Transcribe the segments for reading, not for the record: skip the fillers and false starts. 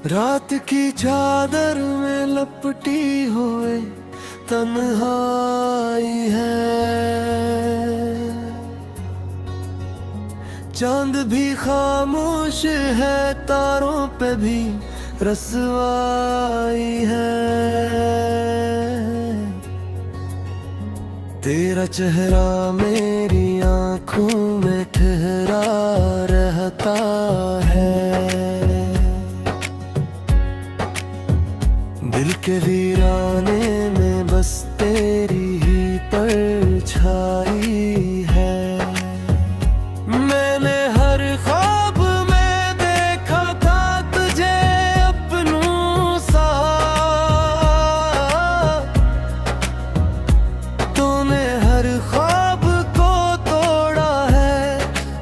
रात की चादर में लपटी हुई तन्हाई है। चांद भी खामोश है, तारों पे भी रसवाई है। तेरा चेहरा मेरी आंखों में ठहरा रहता है। दिल के वीराने में बस तेरी ही परछाई है। मैंने हर ख्वाब में देखा था तुझे अपनों सा। तूने हर ख्वाब को तोड़ा है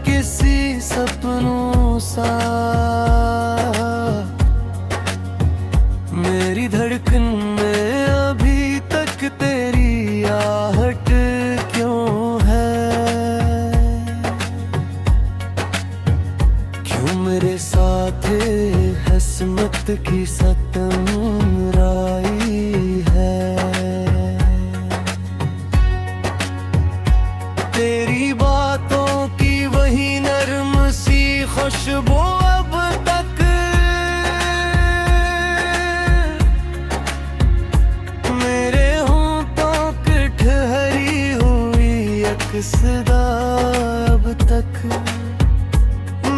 किसी सपनों सा। मेरी धड़कन में अभी तक तेरी आहट क्यों है? क्यों मेरे साथ किस्मत की सतमराई है? तेरी बातों की वही नर्म सी खुशबू अब तक सदा अब तक।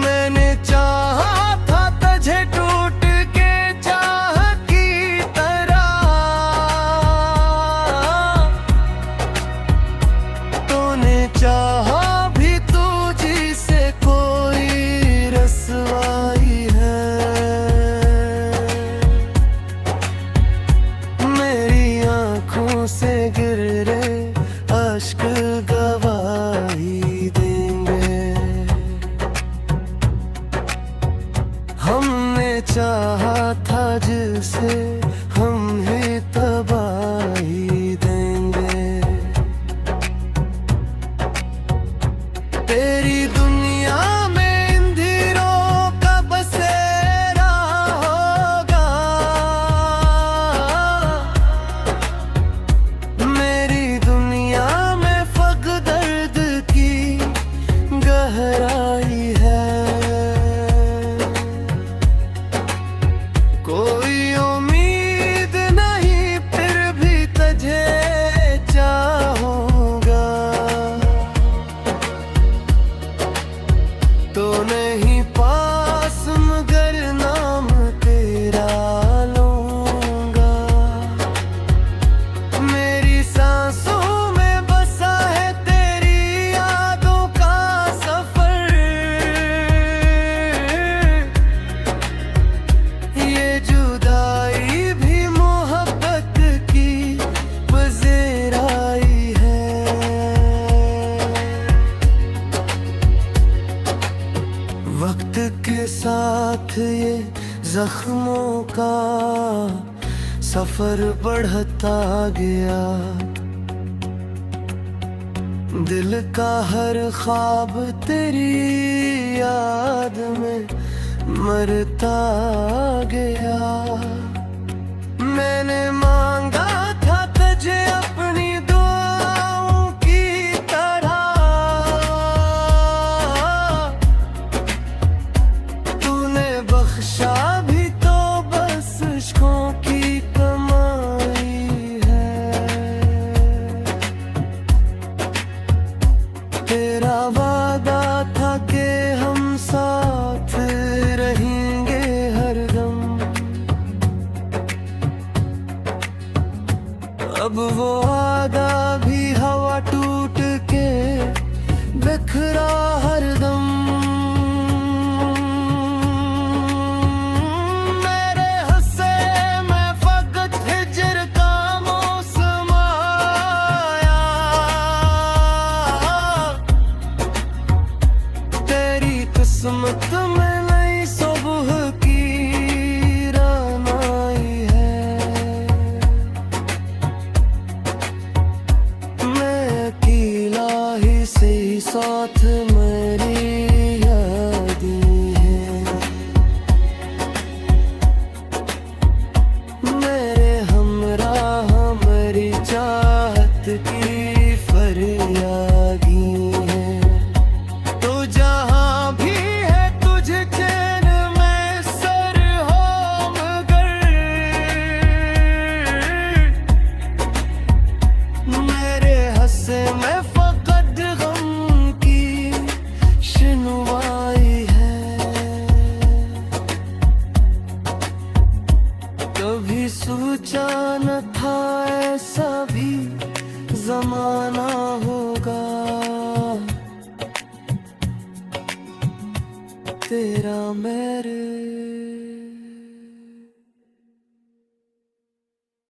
मैंने चाहा था तुझे टूट के चाह की तरह। तूने चाहा भी तुझी से कोई रसवाई है। मेरी आंखों से गिर रहे अश्क गवाही देंगे। हमने चाहा था जिसे हम ही तबाही देंगे। तेरी दुनिया में इंदिरों का बसेरा होगा। मेरी दुनिया गहराई है। कोई उम्मीद नहीं फिर भी तुझे चाहूंगा। तो नहीं पास मगर नाम तेरा लूंगा। मेरी सांसों में बसा है तेरी यादों का सफर। ये जुदाई भी मोहब्बत की पज़ेराई है। वक्त के साथ ये जख्मों का सफर बढ़ता गया। दिल का हर ख्वाब तेरी याद में मरता गया। मैंने मांगा था तुझे अपनी दुआओं की तरह। तूने बख्शा भी तो बस इश्कों की कमाई है। तेरा वादा था कि हम साथ रहेंगे हरदम। अब वो वादा भी हवा टूट के बिखरा हरदम। मेरे हंसे में फकत हिज्र का मौसम आया। तेरी किस्मत में नई सुबह की रनाई है। मैं अकेला ही सही साथ मेरी यादें हैं। माना होगा, तेरा मेरे